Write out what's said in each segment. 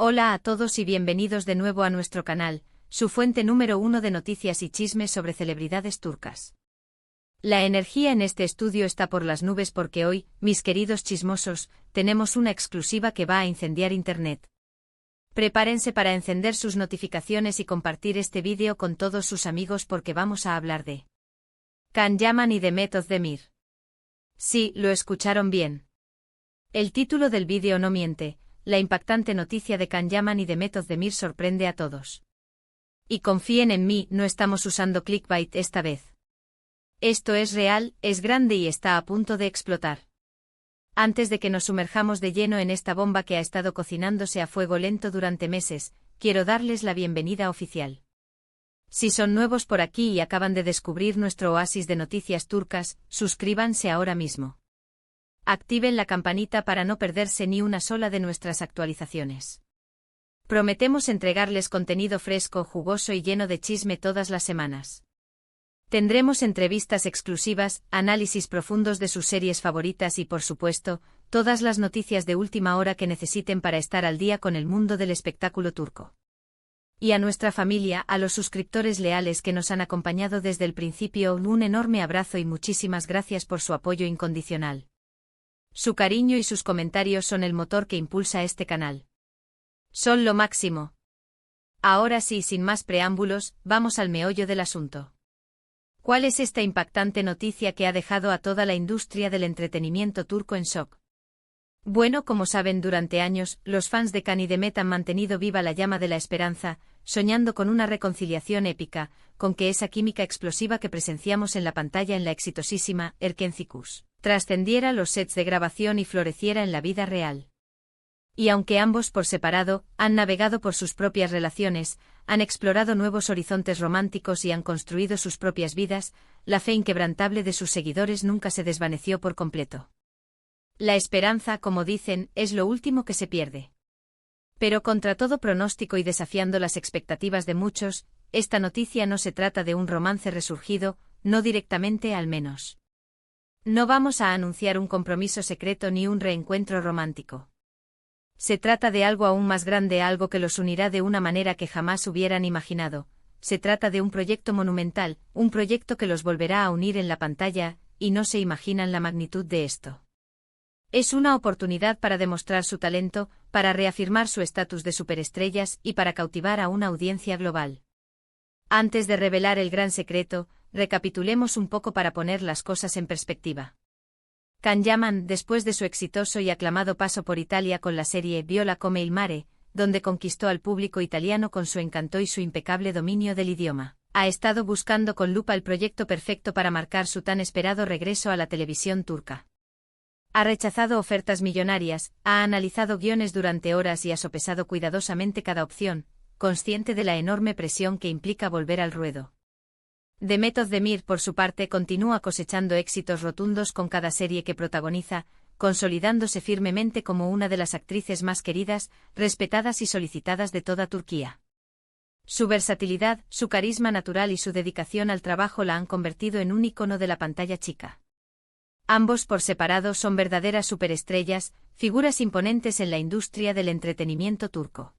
Hola a todos y bienvenidos de nuevo a nuestro canal, su fuente número 1 de noticias y chismes sobre celebridades turcas. La energía en este estudio está por las nubes porque hoy, mis queridos chismosos, tenemos una exclusiva que va a incendiar Internet. Prepárense para encender sus notificaciones y compartir este vídeo con todos sus amigos porque vamos a hablar de Can Yaman y Demet Özdemir. Sí, lo escucharon bien. El título del vídeo no miente. La impactante noticia de Can Yaman y Demet Özdemir sorprende a todos. Y confíen en mí, no estamos usando clickbait esta vez. Esto es real, es grande y está a punto de explotar. Antes de que nos sumerjamos de lleno en esta bomba que ha estado cocinándose a fuego lento durante meses, quiero darles la bienvenida oficial. Si son nuevos por aquí y acaban de descubrir nuestro oasis de noticias turcas, suscríbanse ahora mismo. Activen la campanita para no perderse ni una sola de nuestras actualizaciones. Prometemos entregarles contenido fresco, jugoso y lleno de chisme todas las semanas. Tendremos entrevistas exclusivas, análisis profundos de sus series favoritas y, por supuesto, todas las noticias de última hora que necesiten para estar al día con el mundo del espectáculo turco. Y a nuestra familia, a los suscriptores leales que nos han acompañado desde el principio, un enorme abrazo y muchísimas gracias por su apoyo incondicional. Su cariño y sus comentarios son el motor que impulsa este canal. Son lo máximo. Ahora sí, sin más preámbulos, vamos al meollo del asunto. ¿Cuál es esta impactante noticia que ha dejado a toda la industria del entretenimiento turco en shock? Bueno, como saben, durante años, los fans de Can y Demet han mantenido viva la llama de la esperanza, soñando con una reconciliación épica, con que esa química explosiva que presenciamos en la pantalla en la exitosísima Erkenci trascendiera los sets de grabación y floreciera en la vida real. Y aunque ambos por separado han navegado por sus propias relaciones, han explorado nuevos horizontes románticos y han construido sus propias vidas, la fe inquebrantable de sus seguidores nunca se desvaneció por completo. La esperanza, como dicen, es lo último que se pierde. Pero contra todo pronóstico y desafiando las expectativas de muchos, esta noticia no se trata de un romance resurgido, no directamente al menos. No vamos a anunciar un compromiso secreto ni un reencuentro romántico. Se trata de algo aún más grande, algo que los unirá de una manera que jamás hubieran imaginado. Se trata de un proyecto monumental, un proyecto que los volverá a unir en la pantalla, y no se imaginan la magnitud de esto. Es una oportunidad para demostrar su talento, para reafirmar su estatus de superestrellas y para cautivar a una audiencia global. Antes de revelar el gran secreto, recapitulemos un poco para poner las cosas en perspectiva. Can Yaman, después de su exitoso y aclamado paso por Italia con la serie Viola come il mare, donde conquistó al público italiano con su encanto y su impecable dominio del idioma, ha estado buscando con lupa el proyecto perfecto para marcar su tan esperado regreso a la televisión turca. Ha rechazado ofertas millonarias, ha analizado guiones durante horas y ha sopesado cuidadosamente cada opción, consciente de la enorme presión que implica volver al ruedo. Demet Özdemir, por su parte, continúa cosechando éxitos rotundos con cada serie que protagoniza, consolidándose firmemente como una de las actrices más queridas, respetadas y solicitadas de toda Turquía. Su versatilidad, su carisma natural y su dedicación al trabajo la han convertido en un icono de la pantalla chica. Ambos por separado son verdaderas superestrellas, figuras imponentes en la industria del entretenimiento turco.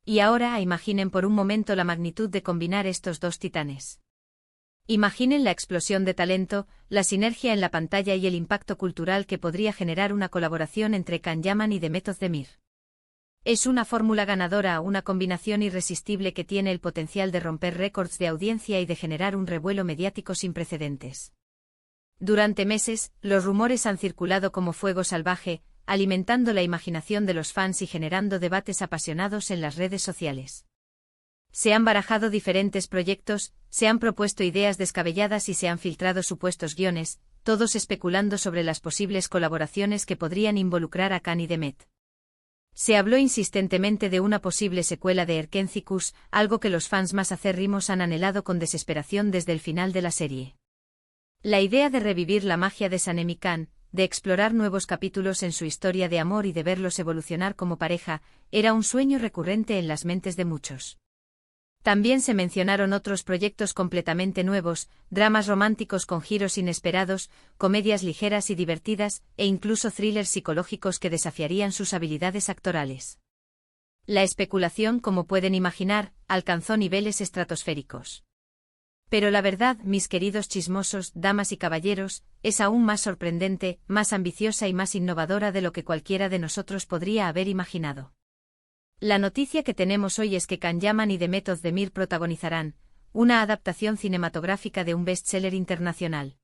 Y ahora imaginen por un momento la magnitud de combinar estos dos titanes. Imaginen la explosión de talento, la sinergia en la pantalla y el impacto cultural que podría generar una colaboración entre Can Yaman y Demet Özdemir. Es una fórmula ganadora, una combinación irresistible que tiene el potencial de romper récords de audiencia y de generar un revuelo mediático sin precedentes. Durante meses, los rumores han circulado como fuego salvaje, alimentando la imaginación de los fans y generando debates apasionados en las redes sociales. Se han barajado diferentes proyectos, se han propuesto ideas descabelladas y se han filtrado supuestos guiones, todos especulando sobre las posibles colaboraciones que podrían involucrar a Can y Demet. Se habló insistentemente de una posible secuela de Erkenci, algo que los fans más acérrimos han anhelado con desesperación desde el final de la serie. La idea de revivir la magia de Sanem y Can, de explorar nuevos capítulos en su historia de amor y de verlos evolucionar como pareja, era un sueño recurrente en las mentes de muchos. También se mencionaron otros proyectos completamente nuevos, dramas románticos con giros inesperados, comedias ligeras y divertidas, e incluso thrillers psicológicos que desafiarían sus habilidades actorales. La especulación, como pueden imaginar, alcanzó niveles estratosféricos. Pero la verdad, mis queridos chismosos, damas y caballeros, es aún más sorprendente, más ambiciosa y más innovadora de lo que cualquiera de nosotros podría haber imaginado. La noticia que tenemos hoy es que Can Yaman y Demet Özdemir protagonizarán una adaptación cinematográfica de un bestseller internacional.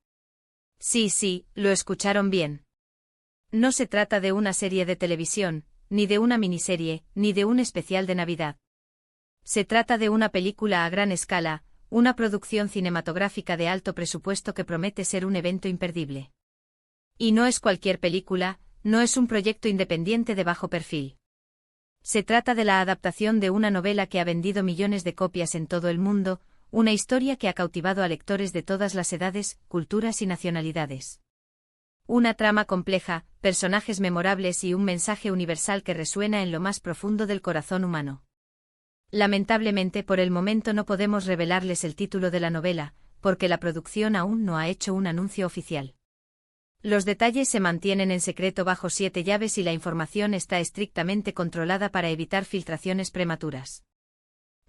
Sí, lo escucharon bien. No se trata de una serie de televisión, ni de una miniserie, ni de un especial de Navidad. Se trata de una película a gran escala, una producción cinematográfica de alto presupuesto que promete ser un evento imperdible. Y no es cualquier película, no es un proyecto independiente de bajo perfil. Se trata de la adaptación de una novela que ha vendido millones de copias en todo el mundo, una historia que ha cautivado a lectores de todas las edades, culturas y nacionalidades. Una trama compleja, personajes memorables y un mensaje universal que resuena en lo más profundo del corazón humano. Lamentablemente por el momento no podemos revelarles el título de la novela, porque la producción aún no ha hecho un anuncio oficial. Los detalles se mantienen en secreto bajo 7 llaves y la información está estrictamente controlada para evitar filtraciones prematuras.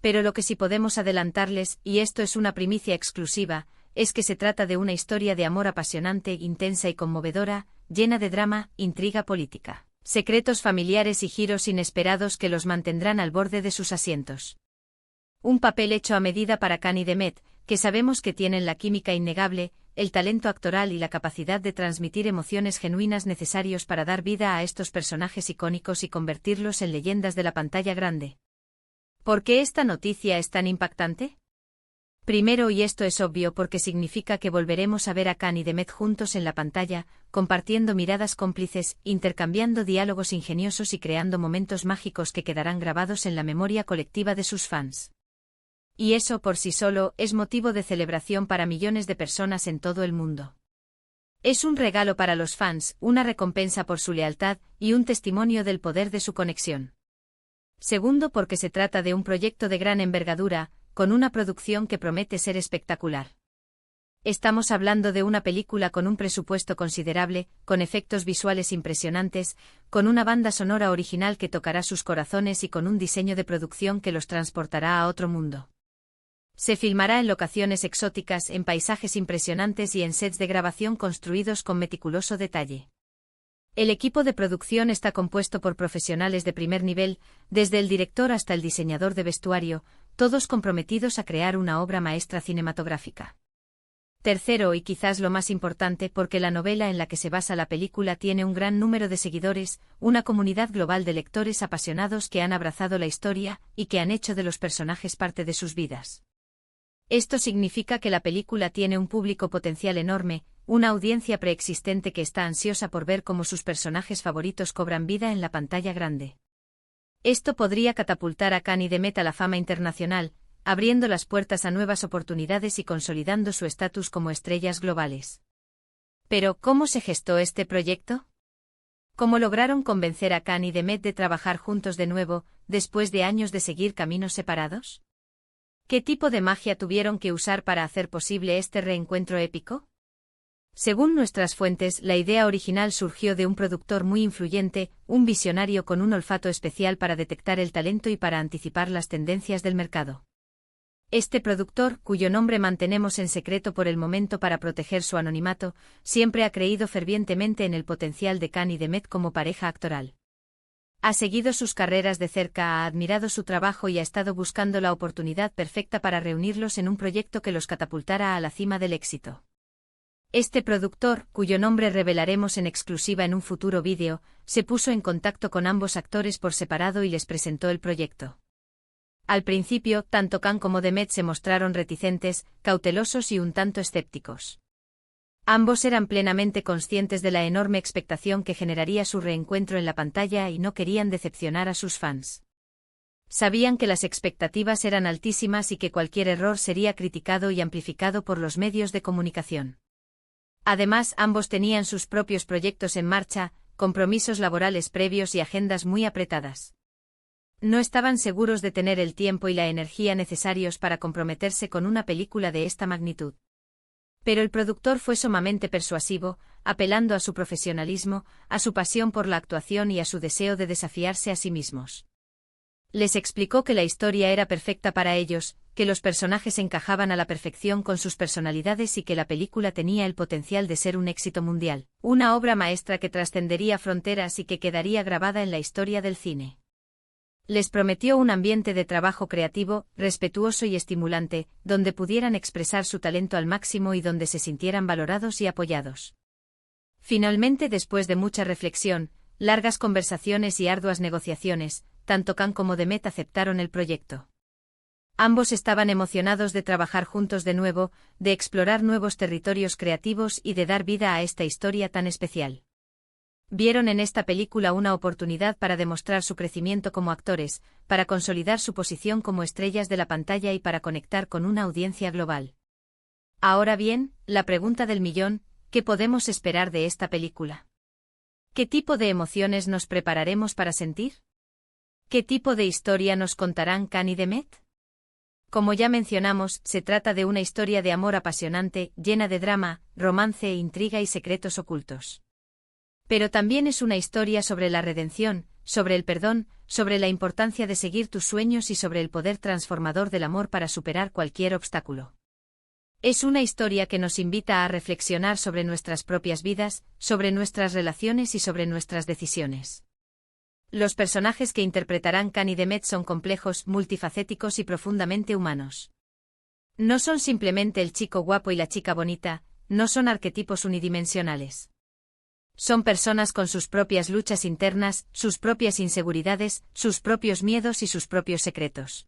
Pero lo que sí podemos adelantarles, y esto es una primicia exclusiva, es que se trata de una historia de amor apasionante, intensa y conmovedora, llena de drama, intriga política, secretos familiares y giros inesperados que los mantendrán al borde de sus asientos. Un papel hecho a medida para Can y Demet, que sabemos que tienen la química innegable, el talento actoral y la capacidad de transmitir emociones genuinas necesarios para dar vida a estos personajes icónicos y convertirlos en leyendas de la pantalla grande. ¿Por qué esta noticia es tan impactante? Primero, y esto es obvio, porque significa que volveremos a ver a Can y Demet juntos en la pantalla, compartiendo miradas cómplices, intercambiando diálogos ingeniosos y creando momentos mágicos que quedarán grabados en la memoria colectiva de sus fans. Y eso por sí solo es motivo de celebración para millones de personas en todo el mundo. Es un regalo para los fans, una recompensa por su lealtad y un testimonio del poder de su conexión. Segundo, porque se trata de un proyecto de gran envergadura, con una producción que promete ser espectacular. Estamos hablando de una película con un presupuesto considerable, con efectos visuales impresionantes, con una banda sonora original que tocará sus corazones y con un diseño de producción que los transportará a otro mundo. Se filmará en locaciones exóticas, en paisajes impresionantes y en sets de grabación construidos con meticuloso detalle. El equipo de producción está compuesto por profesionales de primer nivel, desde el director hasta el diseñador de vestuario, todos comprometidos a crear una obra maestra cinematográfica. Tercero, y quizás lo más importante, porque la novela en la que se basa la película tiene un gran número de seguidores, una comunidad global de lectores apasionados que han abrazado la historia y que han hecho de los personajes parte de sus vidas. Esto significa que la película tiene un público potencial enorme, una audiencia preexistente que está ansiosa por ver cómo sus personajes favoritos cobran vida en la pantalla grande. Esto podría catapultar a Can y Demet a la fama internacional, abriendo las puertas a nuevas oportunidades y consolidando su estatus como estrellas globales. Pero, ¿cómo se gestó este proyecto? ¿Cómo lograron convencer a Can y Demet de trabajar juntos de nuevo, después de años de seguir caminos separados? ¿Qué tipo de magia tuvieron que usar para hacer posible este reencuentro épico? Según nuestras fuentes, la idea original surgió de un productor muy influyente, un visionario con un olfato especial para detectar el talento y para anticipar las tendencias del mercado. Este productor, cuyo nombre mantenemos en secreto por el momento para proteger su anonimato, siempre ha creído fervientemente en el potencial de Can y Demet como pareja actoral. Ha seguido sus carreras de cerca, ha admirado su trabajo y ha estado buscando la oportunidad perfecta para reunirlos en un proyecto que los catapultara a la cima del éxito. Este productor, cuyo nombre revelaremos en exclusiva en un futuro vídeo, se puso en contacto con ambos actores por separado y les presentó el proyecto. Al principio, tanto Can como Demet se mostraron reticentes, cautelosos y un tanto escépticos. Ambos eran plenamente conscientes de la enorme expectación que generaría su reencuentro en la pantalla y no querían decepcionar a sus fans. Sabían que las expectativas eran altísimas y que cualquier error sería criticado y amplificado por los medios de comunicación. Además, ambos tenían sus propios proyectos en marcha, compromisos laborales previos y agendas muy apretadas. No estaban seguros de tener el tiempo y la energía necesarios para comprometerse con una película de esta magnitud. Pero el productor fue sumamente persuasivo, apelando a su profesionalismo, a su pasión por la actuación y a su deseo de desafiarse a sí mismos. Les explicó que la historia era perfecta para ellos, que los personajes encajaban a la perfección con sus personalidades y que la película tenía el potencial de ser un éxito mundial, una obra maestra que trascendería fronteras y que quedaría grabada en la historia del cine. Les prometió un ambiente de trabajo creativo, respetuoso y estimulante, donde pudieran expresar su talento al máximo y donde se sintieran valorados y apoyados. Finalmente, después de mucha reflexión, largas conversaciones y arduas negociaciones, tanto Khan como Demet aceptaron el proyecto. Ambos estaban emocionados de trabajar juntos de nuevo, de explorar nuevos territorios creativos y de dar vida a esta historia tan especial. Vieron en esta película una oportunidad para demostrar su crecimiento como actores, para consolidar su posición como estrellas de la pantalla y para conectar con una audiencia global. Ahora bien, la pregunta del millón, ¿qué podemos esperar de esta película? ¿Qué tipo de emociones nos prepararemos para sentir? ¿Qué tipo de historia nos contarán Khan y Demet? Como ya mencionamos, se trata de una historia de amor apasionante, llena de drama, romance, intriga y secretos ocultos. Pero también es una historia sobre la redención, sobre el perdón, sobre la importancia de seguir tus sueños y sobre el poder transformador del amor para superar cualquier obstáculo. Es una historia que nos invita a reflexionar sobre nuestras propias vidas, sobre nuestras relaciones y sobre nuestras decisiones. Los personajes que interpretarán Khan y Demet son complejos, multifacéticos y profundamente humanos. No son simplemente el chico guapo y la chica bonita, no son arquetipos unidimensionales. Son personas con sus propias luchas internas, sus propias inseguridades, sus propios miedos y sus propios secretos.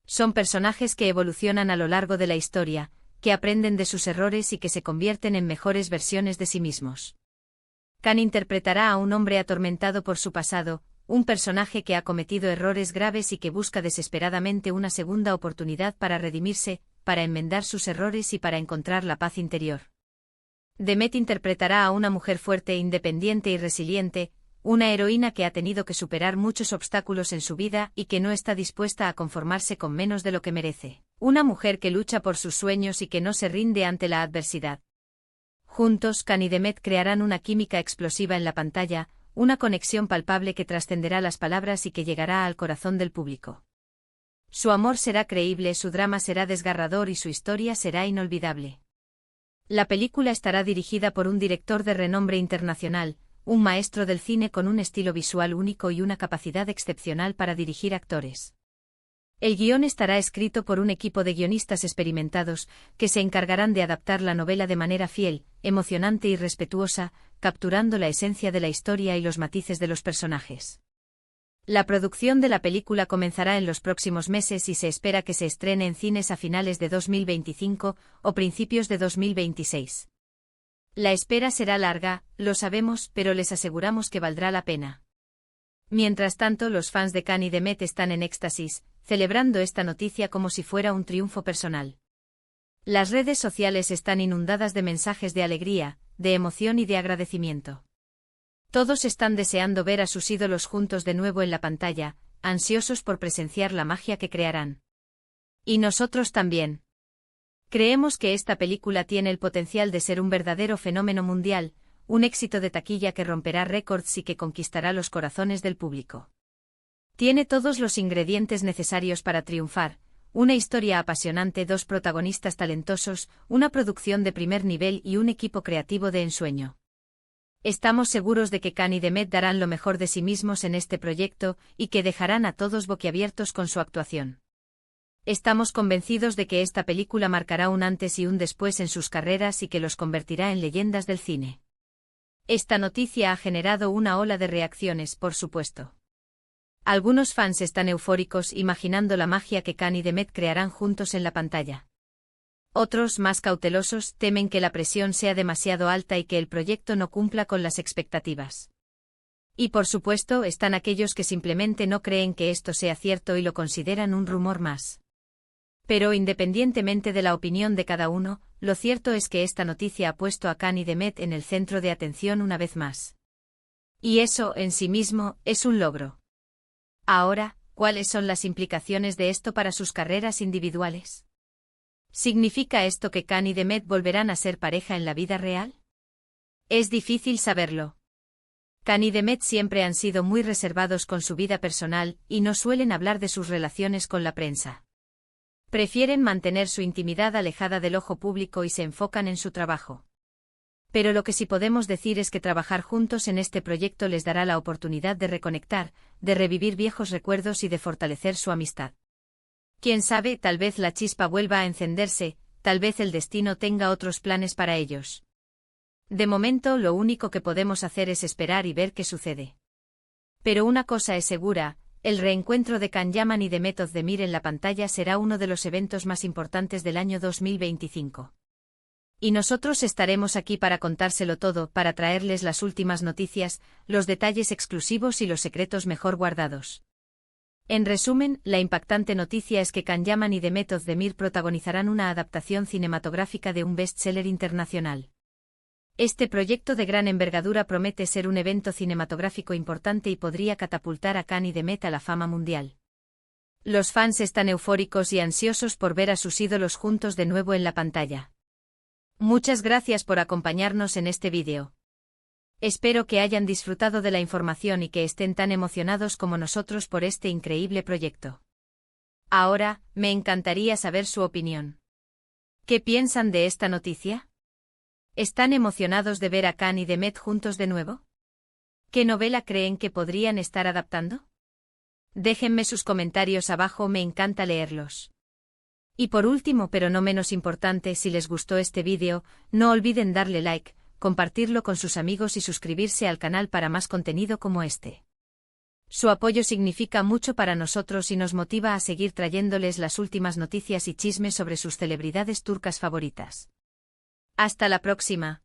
Son personajes que evolucionan a lo largo de la historia, que aprenden de sus errores y que se convierten en mejores versiones de sí mismos. Khan interpretará a un hombre atormentado por su pasado, un personaje que ha cometido errores graves y que busca desesperadamente una segunda oportunidad para redimirse, para enmendar sus errores y para encontrar la paz interior. Demet interpretará a una mujer fuerte, independiente y resiliente, una heroína que ha tenido que superar muchos obstáculos en su vida y que no está dispuesta a conformarse con menos de lo que merece. Una mujer que lucha por sus sueños y que no se rinde ante la adversidad. Juntos, Khan y Demet crearán una química explosiva en la pantalla, una conexión palpable que trascenderá las palabras y que llegará al corazón del público. Su amor será creíble, su drama será desgarrador y su historia será inolvidable. La película estará dirigida por un director de renombre internacional, un maestro del cine con un estilo visual único y una capacidad excepcional para dirigir actores. El guión estará escrito por un equipo de guionistas experimentados, que se encargarán de adaptar la novela de manera fiel, emocionante y respetuosa, capturando la esencia de la historia y los matices de los personajes. La producción de la película comenzará en los próximos meses y se espera que se estrene en cines a finales de 2025 o principios de 2026. La espera será larga, lo sabemos, pero les aseguramos que valdrá la pena. Mientras tanto, los fans de Khan y Demet están en éxtasis, celebrando esta noticia como si fuera un triunfo personal. Las redes sociales están inundadas de mensajes de alegría, de emoción y de agradecimiento. Todos están deseando ver a sus ídolos juntos de nuevo en la pantalla, ansiosos por presenciar la magia que crearán. Y nosotros también. Creemos que esta película tiene el potencial de ser un verdadero fenómeno mundial, un éxito de taquilla que romperá récords y que conquistará los corazones del público. Tiene todos los ingredientes necesarios para triunfar, una historia apasionante, dos protagonistas talentosos, una producción de primer nivel y un equipo creativo de ensueño. Estamos seguros de que Khan y Demet darán lo mejor de sí mismos en este proyecto y que dejarán a todos boquiabiertos con su actuación. Estamos convencidos de que esta película marcará un antes y un después en sus carreras y que los convertirá en leyendas del cine. Esta noticia ha generado una ola de reacciones, por supuesto. Algunos fans están eufóricos imaginando la magia que Khan y Demet crearán juntos en la pantalla. Otros, más cautelosos, temen que la presión sea demasiado alta y que el proyecto no cumpla con las expectativas. Y por supuesto, están aquellos que simplemente no creen que esto sea cierto y lo consideran un rumor más. Pero independientemente de la opinión de cada uno, lo cierto es que esta noticia ha puesto a Khan y Demet en el centro de atención una vez más. Y eso, en sí mismo, es un logro. Ahora, ¿cuáles son las implicaciones de esto para sus carreras individuales? ¿Significa esto que Khan y Demet volverán a ser pareja en la vida real? Es difícil saberlo. Can y Demet siempre han sido muy reservados con su vida personal y no suelen hablar de sus relaciones con la prensa. Prefieren mantener su intimidad alejada del ojo público y se enfocan en su trabajo. Pero lo que sí podemos decir es que trabajar juntos en este proyecto les dará la oportunidad de reconectar, de revivir viejos recuerdos y de fortalecer su amistad. Quién sabe, tal vez la chispa vuelva a encenderse, tal vez el destino tenga otros planes para ellos. De momento, lo único que podemos hacer es esperar y ver qué sucede. Pero una cosa es segura, el reencuentro de Can Yaman y Demet Özdemir en la pantalla será uno de los eventos más importantes del año 2025. Y nosotros estaremos aquí para contárselo todo, para traerles las últimas noticias, los detalles exclusivos y los secretos mejor guardados. En resumen, la impactante noticia es que Can Yaman y Demet Özdemir protagonizarán una adaptación cinematográfica de un bestseller internacional. Este proyecto de gran envergadura promete ser un evento cinematográfico importante y podría catapultar a Can y Demet a la fama mundial. Los fans están eufóricos y ansiosos por ver a sus ídolos juntos de nuevo en la pantalla. Muchas gracias por acompañarnos en este vídeo. Espero que hayan disfrutado de la información y que estén tan emocionados como nosotros por este increíble proyecto. Ahora, me encantaría saber su opinión. ¿Qué piensan de esta noticia? ¿Están emocionados de ver a Can y Demet juntos de nuevo? ¿Qué novela creen que podrían estar adaptando? Déjenme sus comentarios abajo, me encanta leerlos. Y por último, pero no menos importante, si les gustó este vídeo, no olviden darle like, compartirlo con sus amigos y suscribirse al canal para más contenido como este. Su apoyo significa mucho para nosotros y nos motiva a seguir trayéndoles las últimas noticias y chismes sobre sus celebridades turcas favoritas. Hasta la próxima.